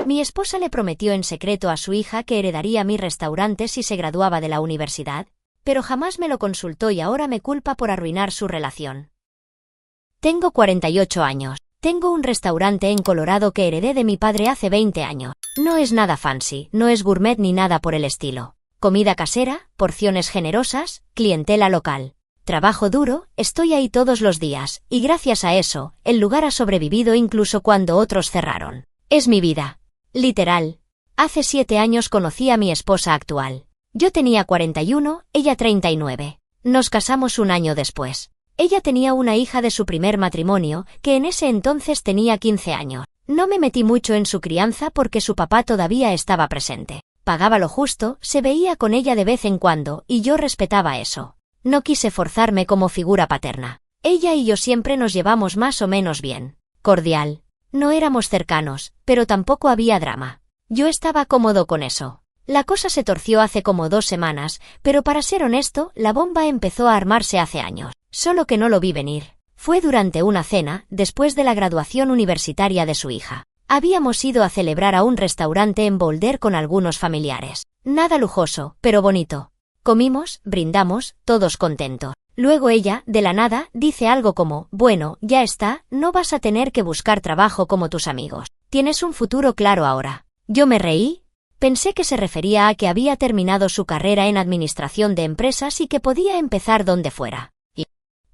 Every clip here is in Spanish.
Mi esposa le prometió en secreto a su hija que heredaría mi restaurante si se graduaba de la universidad, pero jamás me lo consultó y ahora me culpa por arruinar su relación. Tengo 48 años. Tengo un restaurante en Colorado que heredé de mi padre hace 20 años. No es nada fancy, no es gourmet ni nada por el estilo. Comida casera, porciones generosas, clientela local. Trabajo duro, estoy ahí todos los días, y gracias a eso, el lugar ha sobrevivido incluso cuando otros cerraron. Es mi vida. Literal. Hace 7 años conocí a mi esposa actual. Yo tenía 41, ella 39. Nos casamos un año después. Ella tenía una hija de su primer matrimonio, que en ese entonces tenía 15 años. No me metí mucho en su crianza porque su papá todavía estaba presente. Pagaba lo justo, se veía con ella de vez en cuando, y yo respetaba eso. No quise forzarme como figura paterna. Ella y yo siempre nos llevamos más o menos bien. Cordial. No éramos cercanos, pero tampoco había drama. Yo estaba cómodo con eso. La cosa se torció hace como 2 semanas, pero para ser honesto, la bomba empezó a armarse hace años. Solo que no lo vi venir. Fue durante una cena, después de la graduación universitaria de su hija. Habíamos ido a celebrar a un restaurante en Boulder con algunos familiares. Nada lujoso, pero bonito. Comimos, brindamos, todos contentos. Luego ella, de la nada, dice algo como, bueno, ya está, no vas a tener que buscar trabajo como tus amigos. Tienes un futuro claro ahora. Yo me reí. Pensé que se refería a que había terminado su carrera en administración de empresas y que podía empezar donde fuera.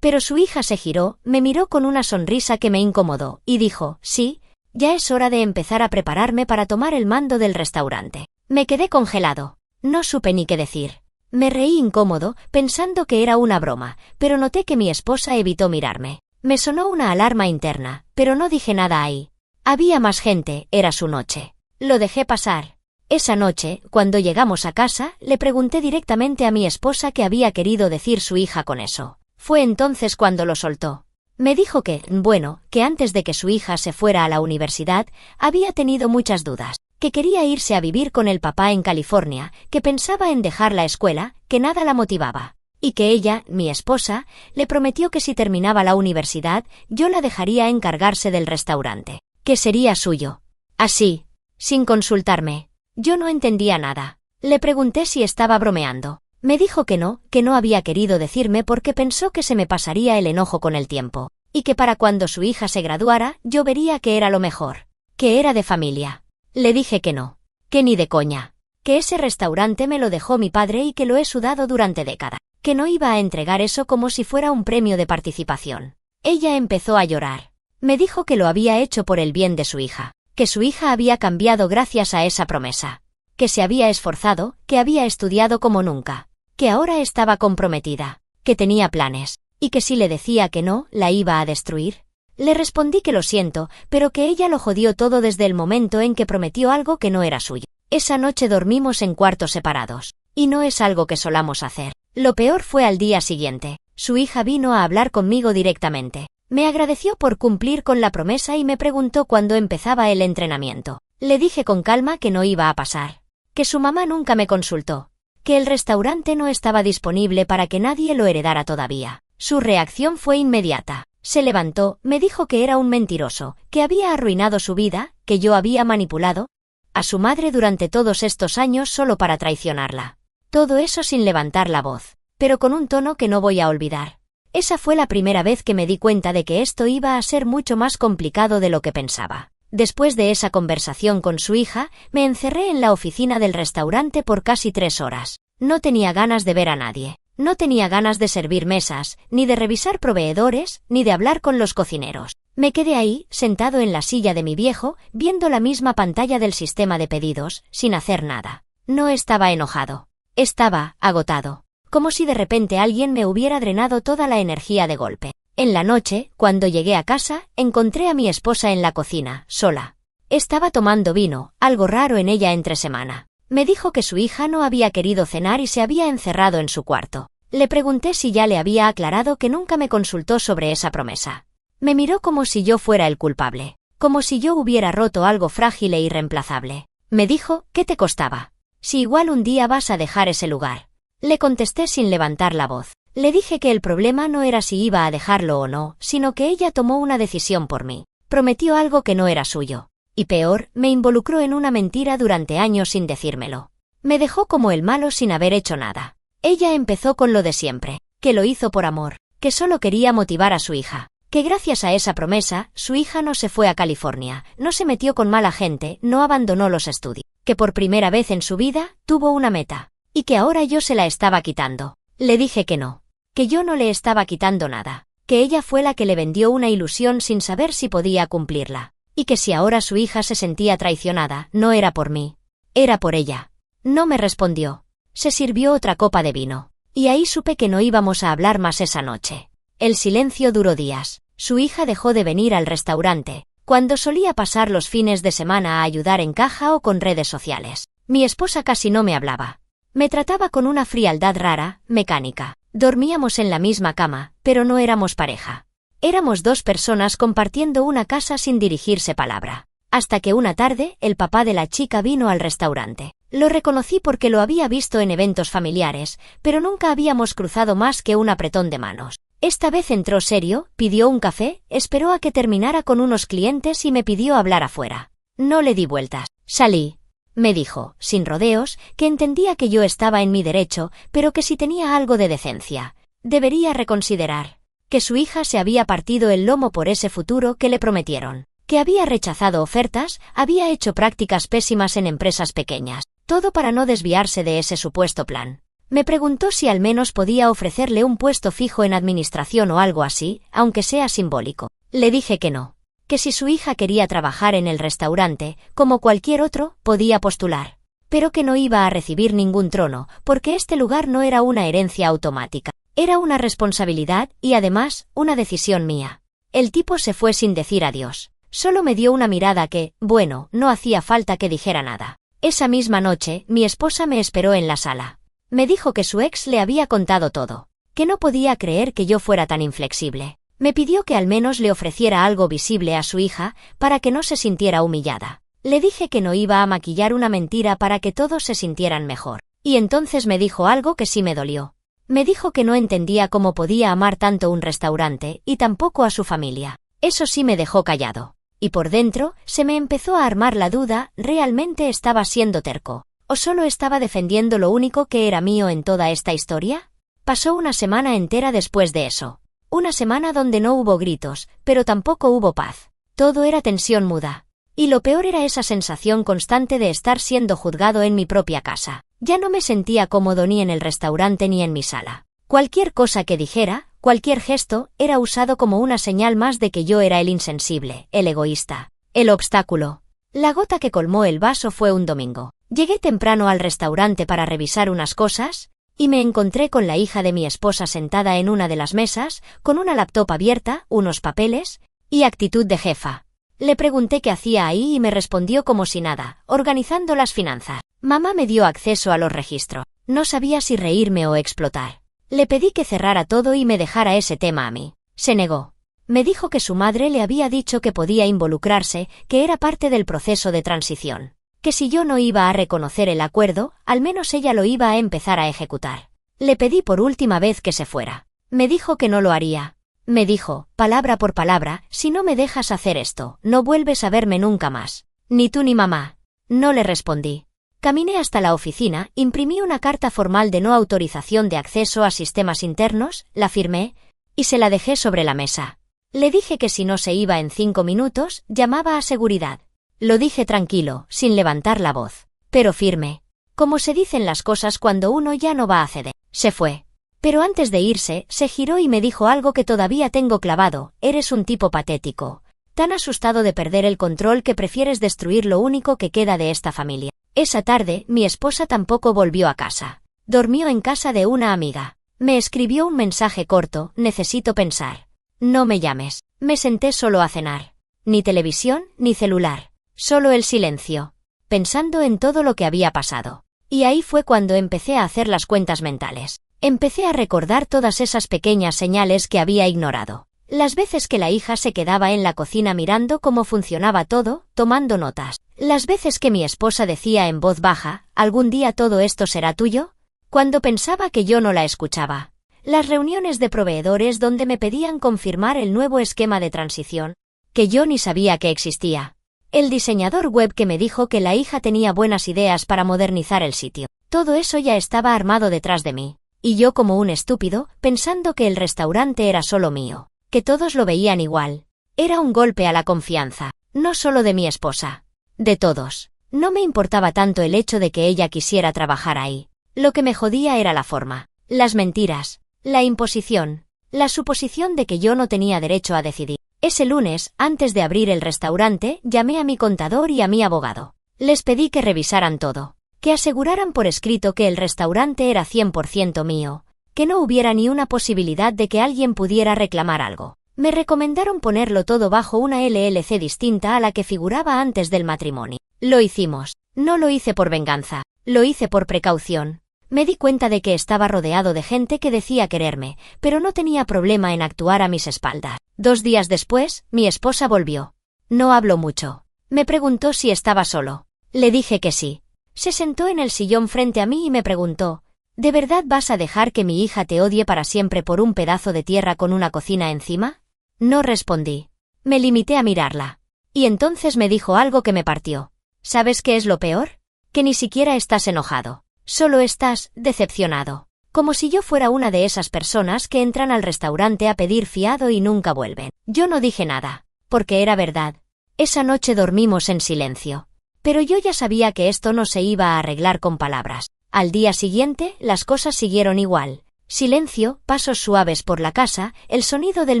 Pero su hija se giró, me miró con una sonrisa que me incomodó, y dijo, sí, ya es hora de empezar a prepararme para tomar el mando del restaurante. Me quedé congelado. No supe ni qué decir. Me reí incómodo, pensando que era una broma, pero noté que mi esposa evitó mirarme. Me sonó una alarma interna, pero no dije nada ahí. Había más gente, era su noche. Lo dejé pasar. Esa noche, cuando llegamos a casa, le pregunté directamente a mi esposa qué había querido decir su hija con eso. Fue entonces cuando lo soltó. Me dijo que, bueno, que antes de que su hija se fuera a la universidad, había tenido muchas dudas, que quería irse a vivir con el papá en California, que pensaba en dejar la escuela, que nada la motivaba, y que ella, mi esposa, le prometió que si terminaba la universidad, yo la dejaría encargarse del restaurante, que sería suyo. Así, sin consultarme. Yo no entendía nada. Le pregunté si estaba bromeando. Me dijo que no había querido decirme porque pensó que se me pasaría el enojo con el tiempo, y que para cuando su hija se graduara, yo vería que era lo mejor, que era de familia. Le dije que no, que ni de coña, que ese restaurante me lo dejó mi padre y que lo he sudado durante décadas, que no iba a entregar eso como si fuera un premio de participación. Ella empezó a llorar. Me dijo que lo había hecho por el bien de su hija, que su hija había cambiado gracias a esa promesa, que se había esforzado, que había estudiado como nunca, que ahora estaba comprometida, que tenía planes, y que si le decía que no, la iba a destruir. Le respondí que lo siento, pero que ella lo jodió todo desde el momento en que prometió algo que no era suyo. Esa noche dormimos en cuartos separados, y no es algo que solamos hacer. Lo peor fue al día siguiente. Su hija vino a hablar conmigo directamente. Me agradeció por cumplir con la promesa y me preguntó cuándo empezaba el entrenamiento. Le dije con calma que no iba a pasar, que su mamá nunca me consultó, que el restaurante no estaba disponible para que nadie lo heredara todavía. Su reacción fue inmediata. Se levantó, me dijo que era un mentiroso, que había arruinado su vida, que yo había manipulado a su madre durante todos estos años solo para traicionarla. Todo eso sin levantar la voz, pero con un tono que no voy a olvidar. Esa fue la primera vez que me di cuenta de que esto iba a ser mucho más complicado de lo que pensaba. Después de esa conversación con su hija, me encerré en la oficina del restaurante por casi 3 horas. No tenía ganas de ver a nadie. No tenía ganas de servir mesas, ni de revisar proveedores, ni de hablar con los cocineros. Me quedé ahí, sentado en la silla de mi viejo, viendo la misma pantalla del sistema de pedidos, sin hacer nada. No estaba enojado. Estaba agotado. Como si de repente alguien me hubiera drenado toda la energía de golpe. En la noche, cuando llegué a casa, encontré a mi esposa en la cocina, sola. Estaba tomando vino, algo raro en ella entre semana. Me dijo que su hija no había querido cenar y se había encerrado en su cuarto. Le pregunté si ya le había aclarado que nunca me consultó sobre esa promesa. Me miró como si yo fuera el culpable, como si yo hubiera roto algo frágil e irreemplazable. Me dijo, ¿qué te costaba? Si igual un día vas a dejar ese lugar. Le contesté sin levantar la voz. Le dije que el problema no era si iba a dejarlo o no, sino que ella tomó una decisión por mí. Prometió algo que no era suyo. Y peor, me involucró en una mentira durante años sin decírmelo. Me dejó como el malo sin haber hecho nada. Ella empezó con lo de siempre, que lo hizo por amor, que solo quería motivar a su hija, que gracias a esa promesa, su hija no se fue a California, no se metió con mala gente, no abandonó los estudios, que por primera vez en su vida tuvo una meta, y que ahora yo se la estaba quitando. Le dije que no, que yo no le estaba quitando nada, que ella fue la que le vendió una ilusión sin saber si podía cumplirla, y que si ahora su hija se sentía traicionada, no era por mí, era por ella. No me respondió. Se sirvió otra copa de vino, y ahí supe que no íbamos a hablar más esa noche. El silencio duró días. Su hija dejó de venir al restaurante, cuando solía pasar los fines de semana a ayudar en caja o con redes sociales. Mi esposa casi no me hablaba. Me trataba con una frialdad rara, mecánica. Dormíamos en la misma cama, pero no éramos pareja. Éramos dos personas compartiendo una casa sin dirigirse palabra. Hasta que una tarde, el papá de la chica vino al restaurante. Lo reconocí porque lo había visto en eventos familiares, pero nunca habíamos cruzado más que un apretón de manos. Esta vez entró serio, pidió un café, esperó a que terminara con unos clientes y me pidió hablar afuera. No le di vueltas. Salí. Me dijo, sin rodeos, que entendía que yo estaba en mi derecho, pero que si tenía algo de decencia, debería reconsiderar. Que su hija se había partido el lomo por ese futuro que le prometieron. Que había rechazado ofertas, había hecho prácticas pésimas en empresas pequeñas, todo para no desviarse de ese supuesto plan. Me preguntó si al menos podía ofrecerle un puesto fijo en administración o algo así, aunque sea simbólico. Le dije que no, que si su hija quería trabajar en el restaurante, como cualquier otro, podía postular, pero que no iba a recibir ningún trono, porque este lugar no era una herencia automática, era una responsabilidad y además, una decisión mía. El tipo se fue sin decir adiós. Solo me dio una mirada que, bueno, no hacía falta que dijera nada. Esa misma noche, mi esposa me esperó en la sala. Me dijo que su ex le había contado todo, que no podía creer que yo fuera tan inflexible. Me pidió que al menos le ofreciera algo visible a su hija, para que no se sintiera humillada. Le dije que no iba a maquillar una mentira para que todos se sintieran mejor. Y entonces me dijo algo que sí me dolió. Me dijo que no entendía cómo podía amar tanto un restaurante, y tampoco a su familia. Eso sí me dejó callado. Y por dentro, se me empezó a armar la duda, ¿realmente estaba siendo terco? ¿O solo estaba defendiendo lo único que era mío en toda esta historia? Pasó una semana entera después de eso. Una semana donde no hubo gritos, pero tampoco hubo paz. Todo era tensión muda. Y lo peor era esa sensación constante de estar siendo juzgado en mi propia casa. Ya no me sentía cómodo ni en el restaurante ni en mi sala. Cualquier cosa que dijera, cualquier gesto, era usado como una señal más de que yo era el insensible, el egoísta, el obstáculo. La gota que colmó el vaso fue un domingo. Llegué temprano al restaurante para revisar unas cosas, y me encontré con la hija de mi esposa sentada en una de las mesas, con una laptop abierta, unos papeles, y actitud de jefa. Le pregunté qué hacía ahí y me respondió como si nada, organizando las finanzas. Mamá me dio acceso a los registros. No sabía si reírme o explotar. Le pedí que cerrara todo y me dejara ese tema a mí. Se negó. Me dijo que su madre le había dicho que podía involucrarse, que era parte del proceso de transición. Que si yo no iba a reconocer el acuerdo, al menos ella lo iba a empezar a ejecutar. Le pedí por última vez que se fuera. Me dijo que no lo haría. Me dijo, palabra por palabra, si no me dejas hacer esto, no vuelves a verme nunca más. Ni tú ni mamá. No le respondí. Caminé hasta la oficina, imprimí una carta formal de no autorización de acceso a sistemas internos, la firmé, y se la dejé sobre la mesa. Le dije que si no se iba en 5 minutos, llamaba a seguridad. Lo dije tranquilo, sin levantar la voz, pero firme. Como se dicen las cosas cuando uno ya no va a ceder. Se fue. Pero antes de irse, se giró y me dijo algo que todavía tengo clavado, eres un tipo patético. Tan asustado de perder el control que prefieres destruir lo único que queda de esta familia. Esa tarde, mi esposa tampoco volvió a casa. Dormió en casa de una amiga. Me escribió un mensaje corto, necesito pensar. No me llames. Me senté solo a cenar. Ni televisión, ni celular. Solo el silencio. Pensando en todo lo que había pasado. Y ahí fue cuando empecé a hacer las cuentas mentales. Empecé a recordar todas esas pequeñas señales que había ignorado. Las veces que la hija se quedaba en la cocina mirando cómo funcionaba todo, tomando notas. Las veces que mi esposa decía en voz baja, ¿algún día todo esto será tuyo? Cuando pensaba que yo no la escuchaba. Las reuniones de proveedores donde me pedían confirmar el nuevo esquema de transición, que yo ni sabía que existía. El diseñador web que me dijo que la hija tenía buenas ideas para modernizar el sitio. Todo eso ya estaba armado detrás de mí. Y yo como un estúpido, pensando que el restaurante era solo mío. Que todos lo veían igual. Era un golpe a la confianza. No solo de mi esposa. De todos. No me importaba tanto el hecho de que ella quisiera trabajar ahí. Lo que me jodía era la forma. Las mentiras. La imposición. La suposición de que yo no tenía derecho a decidir. Ese lunes, antes de abrir el restaurante, llamé a mi contador y a mi abogado. Les pedí que revisaran todo. Que aseguraran por escrito que el restaurante era 100% mío. Que no hubiera ni una posibilidad de que alguien pudiera reclamar algo. Me recomendaron ponerlo todo bajo una LLC distinta a la que figuraba antes del matrimonio. Lo hicimos. No lo hice por venganza. Lo hice por precaución. Me di cuenta de que estaba rodeado de gente que decía quererme, pero no tenía problema en actuar a mis espaldas. 2 días después, mi esposa volvió. No habló mucho. Me preguntó si estaba solo. Le dije que sí. Se sentó en el sillón frente a mí y me preguntó, ¿de verdad vas a dejar que mi hija te odie para siempre por un pedazo de tierra con una cocina encima? No respondí. Me limité a mirarla. Y entonces me dijo algo que me partió. ¿Sabes qué es lo peor? Que ni siquiera estás enojado. Solo estás decepcionado. Como si yo fuera una de esas personas que entran al restaurante a pedir fiado y nunca vuelven. Yo no dije nada, porque era verdad. Esa noche dormimos en silencio. Pero yo ya sabía que esto no se iba a arreglar con palabras. Al día siguiente, las cosas siguieron igual. Silencio, pasos suaves por la casa, el sonido del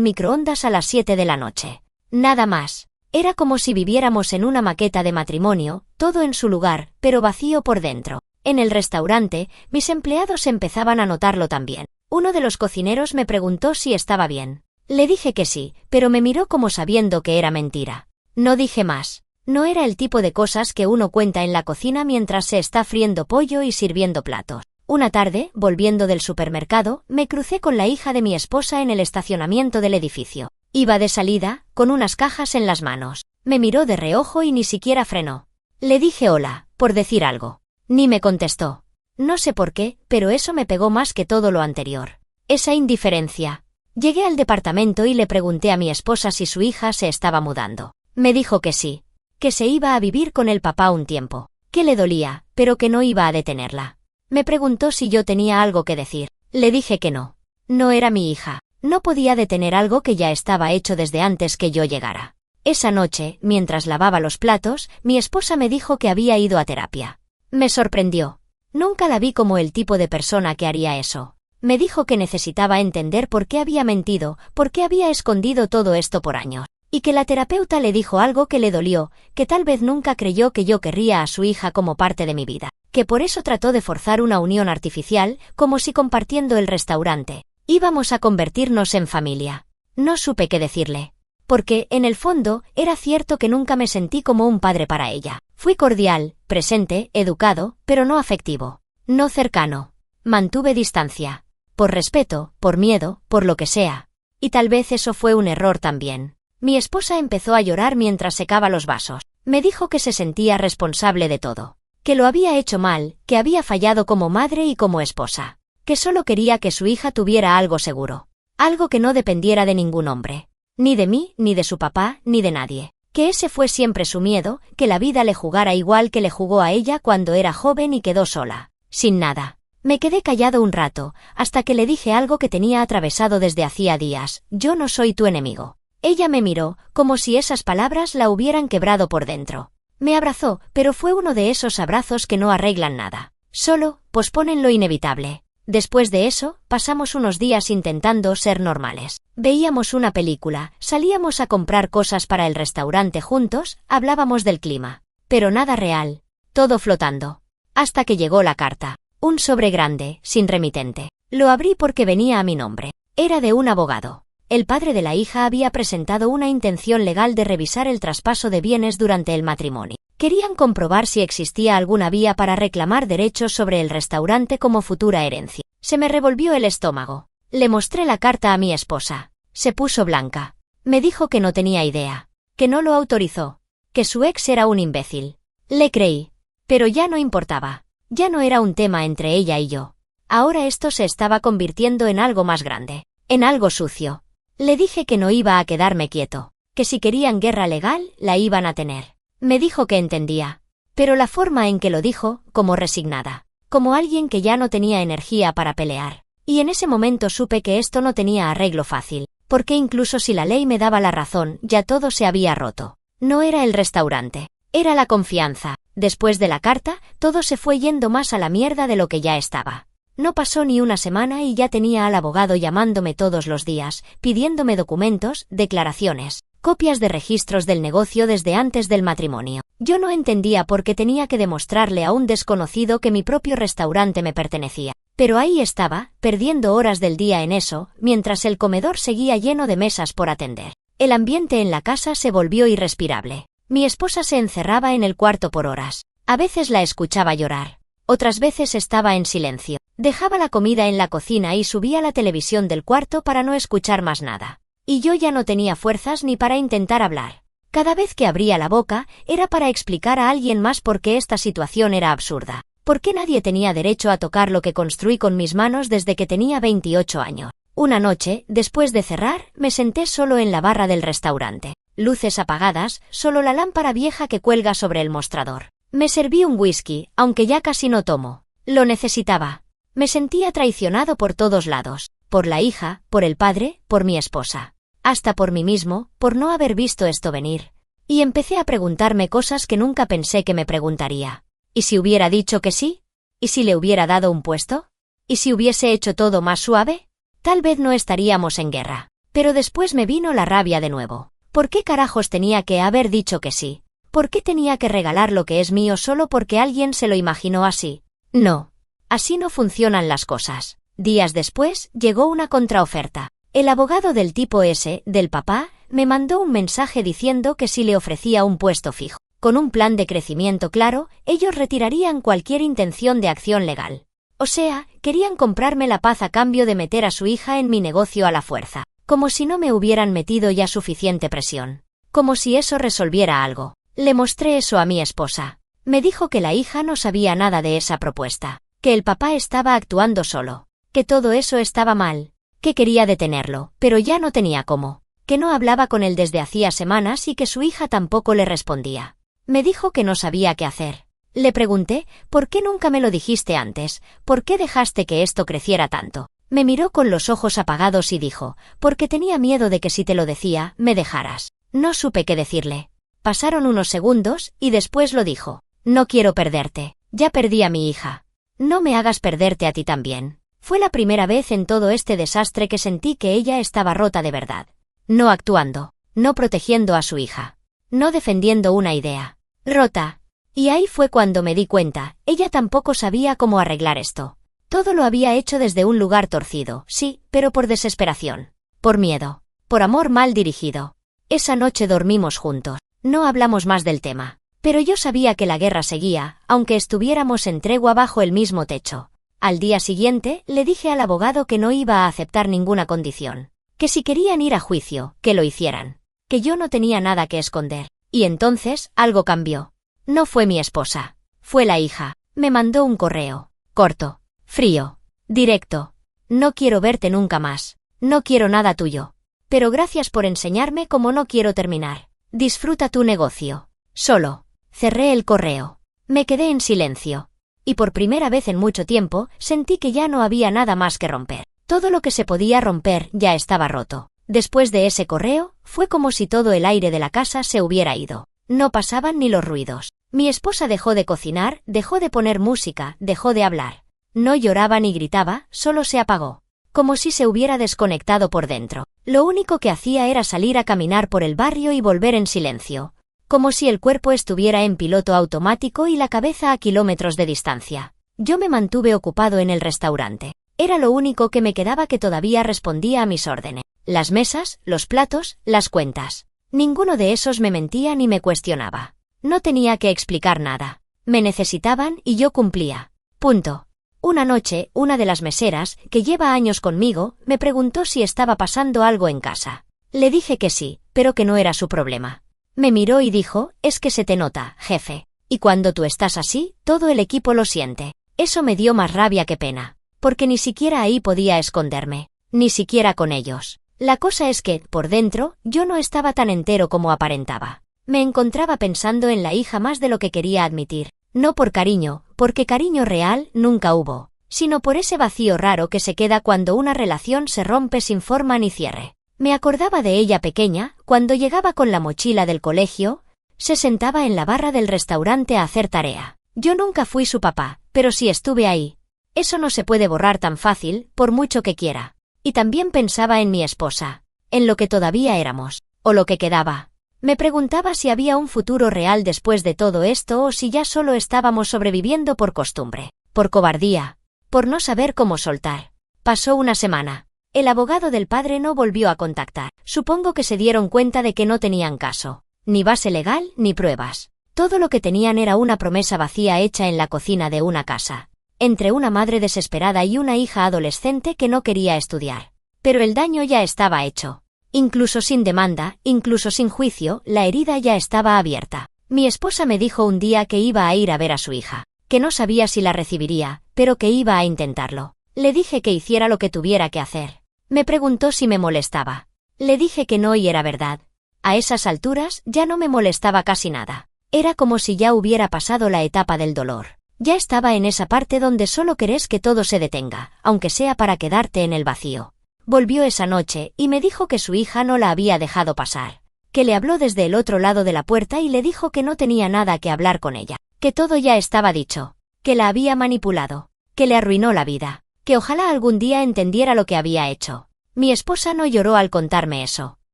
microondas a las 7 de la noche. Nada más. Era como si viviéramos en una maqueta de matrimonio, todo en su lugar, pero vacío por dentro. En el restaurante, mis empleados empezaban a notarlo también. Uno de los cocineros me preguntó si estaba bien. Le dije que sí, pero me miró como sabiendo que era mentira. No dije más. No era el tipo de cosas que uno cuenta en la cocina mientras se está friendo pollo y sirviendo platos. Una tarde, volviendo del supermercado, me crucé con la hija de mi esposa en el estacionamiento del edificio. Iba de salida, con unas cajas en las manos. Me miró de reojo y ni siquiera frenó. Le dije hola, por decir algo. Ni me contestó. No sé por qué, pero eso me pegó más que todo lo anterior. Esa indiferencia. Llegué al departamento y le pregunté a mi esposa si su hija se estaba mudando. Me dijo que sí. Que se iba a vivir con el papá un tiempo. Que le dolía, pero que no iba a detenerla. Me preguntó si yo tenía algo que decir. Le dije que no. No era mi hija. No podía detener algo que ya estaba hecho desde antes que yo llegara. Esa noche, mientras lavaba los platos, mi esposa me dijo que había ido a terapia. Me sorprendió. Nunca la vi como el tipo de persona que haría eso. Me dijo que necesitaba entender por qué había mentido, por qué había escondido todo esto por años. Y que la terapeuta le dijo algo que le dolió, que tal vez nunca creyó que yo querría a su hija como parte de mi vida. Que por eso trató de forzar una unión artificial, como si compartiendo el restaurante íbamos a convertirnos en familia. No supe qué decirle. Porque, en el fondo, era cierto que nunca me sentí como un padre para ella. Fui cordial, presente, educado, pero no afectivo. No cercano. Mantuve distancia. Por respeto, por miedo, por lo que sea. Y tal vez eso fue un error también. Mi esposa empezó a llorar mientras secaba los vasos. Me dijo que se sentía responsable de todo. Que lo había hecho mal, que había fallado como madre y como esposa. Que solo quería que su hija tuviera algo seguro. Algo que no dependiera de ningún hombre. Ni de mí, ni de su papá, ni de nadie. Que ese fue siempre su miedo, que la vida le jugara igual que le jugó a ella cuando era joven y quedó sola. Sin nada. Me quedé callado un rato, hasta que le dije algo que tenía atravesado desde hacía días. Yo no soy tu enemigo. Ella me miró, como si esas palabras la hubieran quebrado por dentro. Me abrazó, pero fue uno de esos abrazos que no arreglan nada. Solo posponen lo inevitable. Después de eso, pasamos unos días intentando ser normales. Veíamos una película, salíamos a comprar cosas para el restaurante juntos, hablábamos del clima. Pero nada real. Todo flotando. Hasta que llegó la carta. Un sobre grande, sin remitente. Lo abrí porque venía a mi nombre. Era de un abogado. El padre de la hija había presentado una intención legal de revisar el traspaso de bienes durante el matrimonio. Querían comprobar si existía alguna vía para reclamar derechos sobre el restaurante como futura herencia. Se me revolvió el estómago. Le mostré la carta a mi esposa. Se puso blanca. Me dijo que no tenía idea. Que no lo autorizó. Que su ex era un imbécil. Le creí. Pero ya no importaba. Ya no era un tema entre ella y yo. Ahora esto se estaba convirtiendo en algo más grande. En algo sucio. Le dije que no iba a quedarme quieto. Que si querían guerra legal, la iban a tener. Me dijo que entendía. Pero la forma en que lo dijo, como resignada. Como alguien que ya no tenía energía para pelear. Y en ese momento supe que esto no tenía arreglo fácil. Porque incluso si la ley me daba la razón, ya todo se había roto. No era el restaurante. Era la confianza. Después de la carta, todo se fue yendo más a la mierda de lo que ya estaba. No pasó ni una semana y ya tenía al abogado llamándome todos los días, pidiéndome documentos, declaraciones, copias de registros del negocio desde antes del matrimonio. Yo no entendía por qué tenía que demostrarle a un desconocido que mi propio restaurante me pertenecía. Pero ahí estaba, perdiendo horas del día en eso, mientras el comedor seguía lleno de mesas por atender. El ambiente en la casa se volvió irrespirable. Mi esposa se encerraba en el cuarto por horas. A veces la escuchaba llorar. Otras veces estaba en silencio. Dejaba la comida en la cocina y subía la televisión del cuarto para no escuchar más nada. Y yo ya no tenía fuerzas ni para intentar hablar. Cada vez que abría la boca, era para explicar a alguien más por qué esta situación era absurda. ¿Por qué nadie tenía derecho a tocar lo que construí con mis manos desde que tenía 28 años? Una noche, después de cerrar, me senté solo en la barra del restaurante. Luces apagadas, solo la lámpara vieja que cuelga sobre el mostrador. Me serví un whisky, aunque ya casi no tomo. Lo necesitaba. Me sentía traicionado por todos lados. Por la hija, por el padre, por mi esposa. Hasta por mí mismo, por no haber visto esto venir. Y empecé a preguntarme cosas que nunca pensé que me preguntaría. ¿Y si hubiera dicho que sí? ¿Y si le hubiera dado un puesto? ¿Y si hubiese hecho todo más suave? Tal vez no estaríamos en guerra. Pero después me vino la rabia de nuevo. ¿Por qué carajos tenía que haber dicho que sí? ¿Por qué tenía que regalar lo que es mío solo porque alguien se lo imaginó así? No. Así no funcionan las cosas. Días después, llegó una contraoferta. El abogado del tipo S, del papá, me mandó un mensaje diciendo que si le ofrecía un puesto fijo, con un plan de crecimiento claro, ellos retirarían cualquier intención de acción legal. O sea, querían comprarme la paz a cambio de meter a su hija en mi negocio a la fuerza. Como si no me hubieran metido ya suficiente presión. Como si eso resolviera algo. Le mostré eso a mi esposa. Me dijo que la hija no sabía nada de esa propuesta. Que el papá estaba actuando solo. Que todo eso estaba mal. Que quería detenerlo, pero ya no tenía cómo. Que no hablaba con él desde hacía semanas y que su hija tampoco le respondía. Me dijo que no sabía qué hacer. Le pregunté, ¿por qué nunca me lo dijiste antes? ¿Por qué dejaste que esto creciera tanto? Me miró con los ojos apagados y dijo, porque tenía miedo de que si te lo decía, me dejaras. No supe qué decirle. Pasaron unos segundos, y después lo dijo. No quiero perderte. Ya perdí a mi hija. No me hagas perderte a ti también. Fue la primera vez en todo este desastre que sentí que ella estaba rota de verdad. No actuando. No protegiendo a su hija. No defendiendo una idea. Rota. Y ahí fue cuando me di cuenta, ella tampoco sabía cómo arreglar esto. Todo lo había hecho desde un lugar torcido, sí, pero por desesperación. Por miedo. Por amor mal dirigido. Esa noche dormimos juntos. No hablamos más del tema. Pero yo sabía que la guerra seguía, aunque estuviéramos en tregua bajo el mismo techo. Al día siguiente, le dije al abogado que no iba a aceptar ninguna condición. Que si querían ir a juicio, que lo hicieran. Que yo no tenía nada que esconder. Y entonces, algo cambió. No fue mi esposa. Fue la hija. Me mandó un correo. Corto. Frío. Directo. No quiero verte nunca más. No quiero nada tuyo. Pero gracias por enseñarme cómo no quiero terminar. Disfruta tu negocio. Solo. Cerré el correo. Me quedé en silencio. Y por primera vez en mucho tiempo, sentí que ya no había nada más que romper. Todo lo que se podía romper ya estaba roto. Después de ese correo, fue como si todo el aire de la casa se hubiera ido. No pasaban ni los ruidos. Mi esposa dejó de cocinar, dejó de poner música, dejó de hablar. No lloraba ni gritaba, solo se apagó. Como si se hubiera desconectado por dentro. Lo único que hacía era salir a caminar por el barrio y volver en silencio. Como si el cuerpo estuviera en piloto automático y la cabeza a kilómetros de distancia. Yo me mantuve ocupado en el restaurante. Era lo único que me quedaba que todavía respondía a mis órdenes. Las mesas, los platos, las cuentas. Ninguno de esos me mentía ni me cuestionaba. No tenía que explicar nada. Me necesitaban y yo cumplía. Punto. Una noche, una de las meseras, que lleva años conmigo, me preguntó si estaba pasando algo en casa. Le dije que sí, pero que no era su problema. Me miró y dijo, es que se te nota, jefe. Y cuando tú estás así, todo el equipo lo siente. Eso me dio más rabia que pena. Porque ni siquiera ahí podía esconderme. Ni siquiera con ellos. La cosa es que, por dentro, yo no estaba tan entero como aparentaba. Me encontraba pensando en la hija más de lo que quería admitir. No por cariño, porque cariño real nunca hubo, sino por ese vacío raro que se queda cuando una relación se rompe sin forma ni cierre. Me acordaba de ella pequeña, cuando llegaba con la mochila del colegio, se sentaba en la barra del restaurante a hacer tarea. Yo nunca fui su papá, pero sí estuve ahí. Eso no se puede borrar tan fácil, por mucho que quiera. Y también pensaba en mi esposa, en lo que todavía éramos, o lo que quedaba. Me preguntaba si había un futuro real después de todo esto o si ya solo estábamos sobreviviendo por costumbre, por cobardía, por no saber cómo soltar. Pasó una semana. El abogado del padre no volvió a contactar. Supongo que se dieron cuenta de que no tenían caso, ni base legal ni pruebas. Todo lo que tenían era una promesa vacía hecha en la cocina de una casa, entre una madre desesperada y una hija adolescente que no quería estudiar. Pero el daño ya estaba hecho. Incluso sin demanda, incluso sin juicio, la herida ya estaba abierta. Mi esposa me dijo un día que iba a ir a ver a su hija, que no sabía si la recibiría, pero que iba a intentarlo. Le dije que hiciera lo que tuviera que hacer. Me preguntó si me molestaba. Le dije que no y era verdad. A esas alturas ya no me molestaba casi nada. Era como si ya hubiera pasado la etapa del dolor. Ya estaba en esa parte donde solo querés que todo se detenga, aunque sea para quedarte en el vacío. Volvió esa noche y me dijo que su hija no la había dejado pasar, que le habló desde el otro lado de la puerta y le dijo que no tenía nada que hablar con ella, que todo ya estaba dicho, que la había manipulado, que le arruinó la vida, que ojalá algún día entendiera lo que había hecho. Mi esposa no lloró al contarme eso,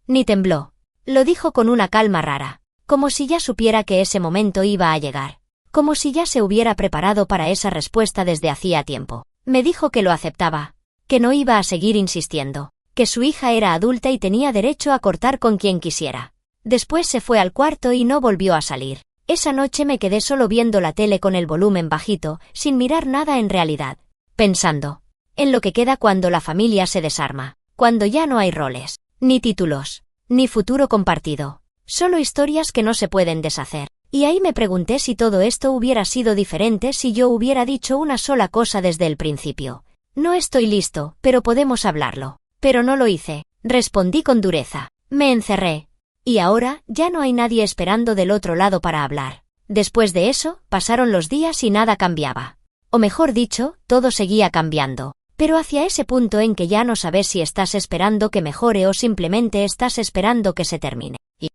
ni tembló. Lo dijo con una calma rara, como si ya supiera que ese momento iba a llegar, como si ya se hubiera preparado para esa respuesta desde hacía tiempo. Me dijo que lo aceptaba, que no iba a seguir insistiendo, que su hija era adulta y tenía derecho a cortar con quien quisiera. Después se fue al cuarto y no volvió a salir. Esa noche me quedé solo viendo la tele con el volumen bajito, sin mirar nada en realidad, pensando en lo que queda cuando la familia se desarma, cuando ya no hay roles, ni títulos, ni futuro compartido, solo historias que no se pueden deshacer. Y ahí me pregunté si todo esto hubiera sido diferente si yo hubiera dicho una sola cosa desde el principio. No estoy listo, pero podemos hablarlo. Pero no lo hice, respondí con dureza. Me encerré. Y ahora, ya no hay nadie esperando del otro lado para hablar. Después de eso, pasaron los días y nada cambiaba. O mejor dicho, todo seguía cambiando. Pero hacia ese punto en que ya no sabes si estás esperando que mejore o simplemente estás esperando que se termine. Y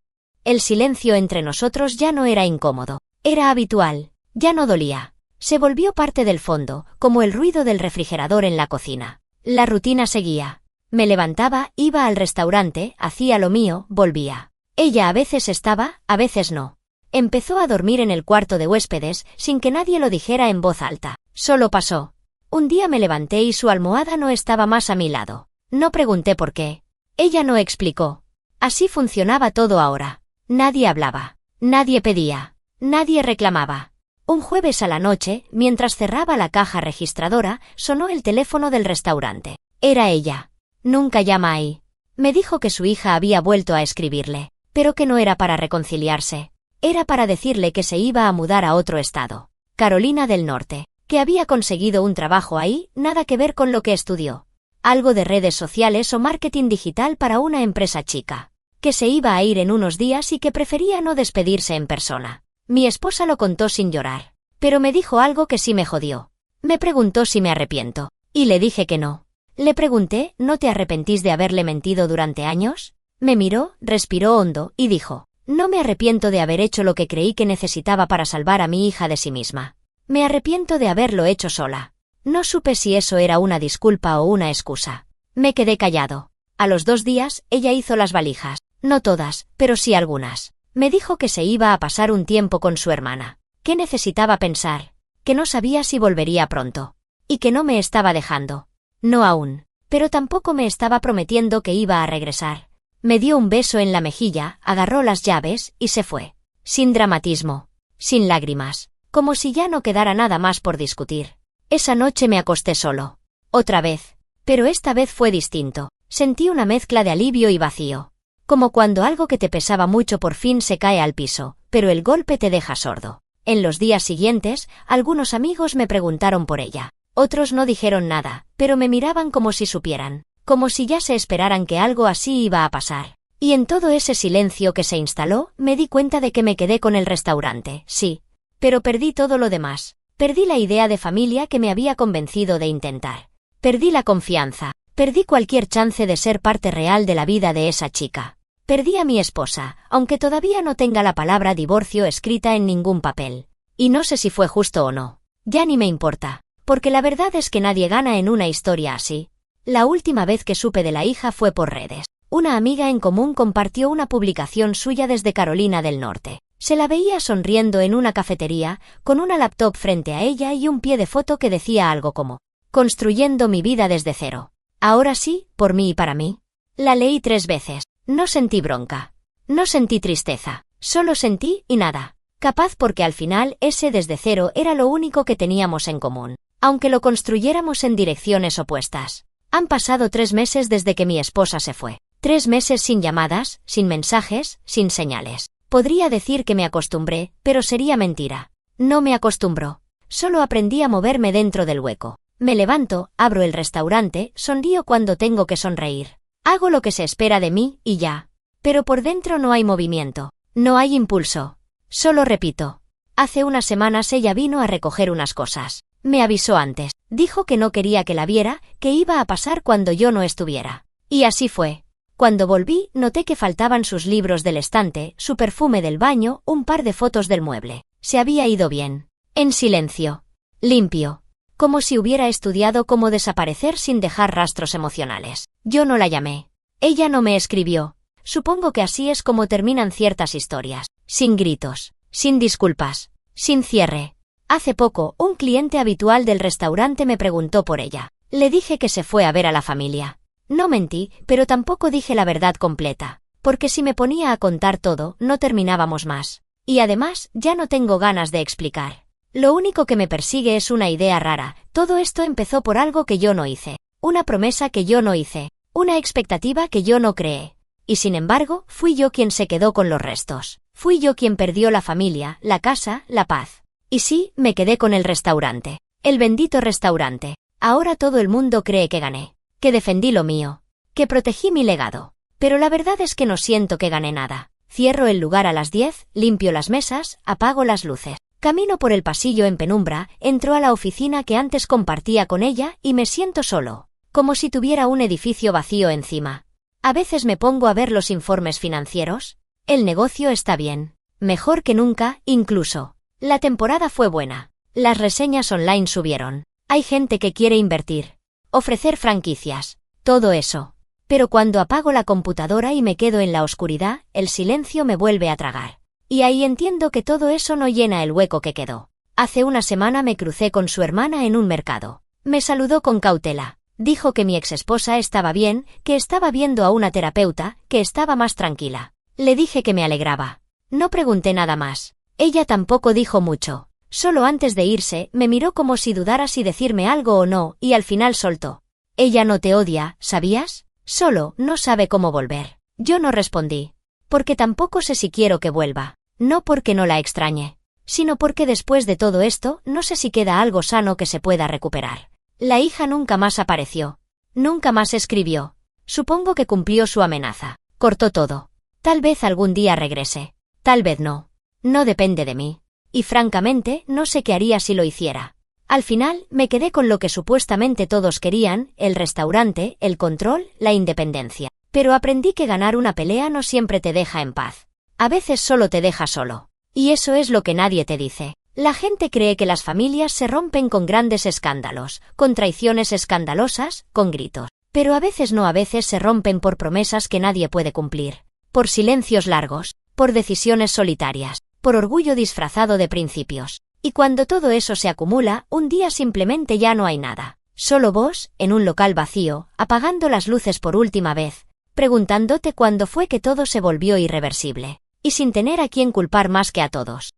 el silencio entre nosotros ya no era incómodo. Era habitual. Ya no dolía. Se volvió parte del fondo, como el ruido del refrigerador en la cocina. La rutina seguía. Me levantaba, iba al restaurante, hacía lo mío, volvía. Ella a veces estaba, a veces no. Empezó a dormir en el cuarto de huéspedes, sin que nadie lo dijera en voz alta. Solo pasó. Un día me levanté y su almohada no estaba más a mi lado. No pregunté por qué. Ella no explicó. Así funcionaba todo ahora. Nadie hablaba. Nadie pedía. Nadie reclamaba. Un jueves a la noche, mientras cerraba la caja registradora, sonó el teléfono del restaurante. Era ella. Nunca llama ahí. Me dijo que su hija había vuelto a escribirle, pero que no era para reconciliarse. Era para decirle que se iba a mudar a otro estado, Carolina del Norte, que había conseguido un trabajo ahí, nada que ver con lo que estudió. Algo de redes sociales o marketing digital para una empresa chica. Que se iba a ir en unos días y que prefería no despedirse en persona. Mi esposa lo contó sin llorar, pero me dijo algo que sí me jodió. Me preguntó si me arrepiento, y le dije que no. Le pregunté, ¿no te arrepentís de haberle mentido durante años? Me miró, respiró hondo, y dijo, no me arrepiento de haber hecho lo que creí que necesitaba para salvar a mi hija de sí misma. Me arrepiento de haberlo hecho sola. No supe si eso era una disculpa o una excusa. Me quedé callado. A los 2 días, ella hizo las valijas. No todas, pero sí algunas. Me dijo que se iba a pasar un tiempo con su hermana, que necesitaba pensar, que no sabía si volvería pronto, y que no me estaba dejando. No aún, pero tampoco me estaba prometiendo que iba a regresar. Me dio un beso en la mejilla, agarró las llaves y se fue. Sin dramatismo, sin lágrimas, como si ya no quedara nada más por discutir. Esa noche me acosté solo. Otra vez. Pero esta vez fue distinto. Sentí una mezcla de alivio y vacío. Como cuando algo que te pesaba mucho por fin se cae al piso, pero el golpe te deja sordo. En los días siguientes, algunos amigos me preguntaron por ella. Otros no dijeron nada, pero me miraban como si supieran, como si ya se esperaran que algo así iba a pasar. Y en todo ese silencio que se instaló, me di cuenta de que me quedé con el restaurante, sí. Pero perdí todo lo demás. Perdí la idea de familia que me había convencido de intentar. Perdí la confianza. Perdí cualquier chance de ser parte real de la vida de esa chica. Perdí a mi esposa, aunque todavía no tenga la palabra divorcio escrita en ningún papel. Y no sé si fue justo o no. Ya ni me importa. Porque la verdad es que nadie gana en una historia así. La última vez que supe de la hija fue por redes. Una amiga en común compartió una publicación suya desde Carolina del Norte. Se la veía sonriendo en una cafetería, con una laptop frente a ella y un pie de foto que decía algo como: construyendo mi vida desde cero. Ahora sí, por mí y para mí. La leí 3 veces. No sentí bronca. No sentí tristeza. Solo sentí y nada. Capaz porque al final ese desde cero era lo único que teníamos en común, aunque lo construyéramos en direcciones opuestas. Han pasado 3 meses desde que mi esposa se fue. 3 meses sin llamadas, sin mensajes, sin señales. Podría decir que me acostumbré, pero sería mentira. No me acostumbró. Solo aprendí a moverme dentro del hueco. Me levanto, abro el restaurante, sonrío cuando tengo que sonreír. Hago lo que se espera de mí y ya. Pero por dentro no hay movimiento. No hay impulso. Solo repito. Hace unas semanas ella vino a recoger unas cosas. Me avisó antes. Dijo que no quería que la viera, que iba a pasar cuando yo no estuviera. Y así fue. Cuando volví, noté que faltaban sus libros del estante, su perfume del baño, un par de fotos del mueble. Se había ido bien. En silencio. Limpio. Como si hubiera estudiado cómo desaparecer sin dejar rastros emocionales. Yo no la llamé. Ella no me escribió. Supongo que así es como terminan ciertas historias. Sin gritos. Sin disculpas. Sin cierre. Hace poco, un cliente habitual del restaurante me preguntó por ella. Le dije que se fue a ver a la familia. No mentí, pero tampoco dije la verdad completa, porque si me ponía a contar todo, no terminábamos más. Y además, ya no tengo ganas de explicar. Lo único que me persigue es una idea rara. Todo esto empezó por algo que yo no hice, una promesa que yo no hice, una expectativa que yo no creé. Y sin embargo, fui yo quien se quedó con los restos. Fui yo quien perdió la familia, la casa, la paz. Y sí, me quedé con el restaurante. El bendito restaurante. Ahora todo el mundo cree que gané. Que defendí lo mío, que protegí mi legado. Pero la verdad es que no siento que gané nada. Cierro el lugar a las 10, limpio las mesas, apago las luces. Camino por el pasillo en penumbra, entro a la oficina que antes compartía con ella y me siento solo, como si tuviera un edificio vacío encima. A veces me pongo a ver los informes financieros. El negocio está bien. Mejor que nunca, incluso. La temporada fue buena. Las reseñas online subieron. Hay gente que quiere invertir. Ofrecer franquicias, todo eso. Pero cuando apago la computadora y me quedo en la oscuridad, el silencio me vuelve a tragar. Y ahí entiendo que todo eso no llena el hueco que quedó. Hace una semana me crucé con su hermana en un mercado. Me saludó con cautela. Dijo que mi exesposa estaba bien, que estaba viendo a una terapeuta, que estaba más tranquila. Le dije que me alegraba. No pregunté nada más. Ella tampoco dijo mucho. Solo antes de irse, me miró como si dudara si decirme algo o no, y al final soltó. Ella no te odia, ¿sabías? Solo no sabe cómo volver. Yo no respondí. Porque tampoco sé si quiero que vuelva. No porque no la extrañe, sino porque después de todo esto, no sé si queda algo sano que se pueda recuperar. La hija nunca más apareció. Nunca más escribió. Supongo que cumplió su amenaza. Cortó todo. Tal vez algún día regrese. Tal vez no. No depende de mí. Y francamente, no sé qué haría si lo hiciera. Al final, me quedé con lo que supuestamente todos querían, el restaurante, el control, la independencia. Pero aprendí que ganar una pelea no siempre te deja en paz. A veces solo te deja solo. Y eso es lo que nadie te dice. La gente cree que las familias se rompen con grandes escándalos, con traiciones escandalosas, con gritos. Pero a veces no, a veces se rompen por promesas que nadie puede cumplir. Por silencios largos, por decisiones solitarias, por orgullo disfrazado de principios. Y cuando todo eso se acumula, un día simplemente ya no hay nada. Solo vos, en un local vacío, apagando las luces por última vez, preguntándote cuándo fue que todo se volvió irreversible. Y sin tener a quién culpar más que a todos.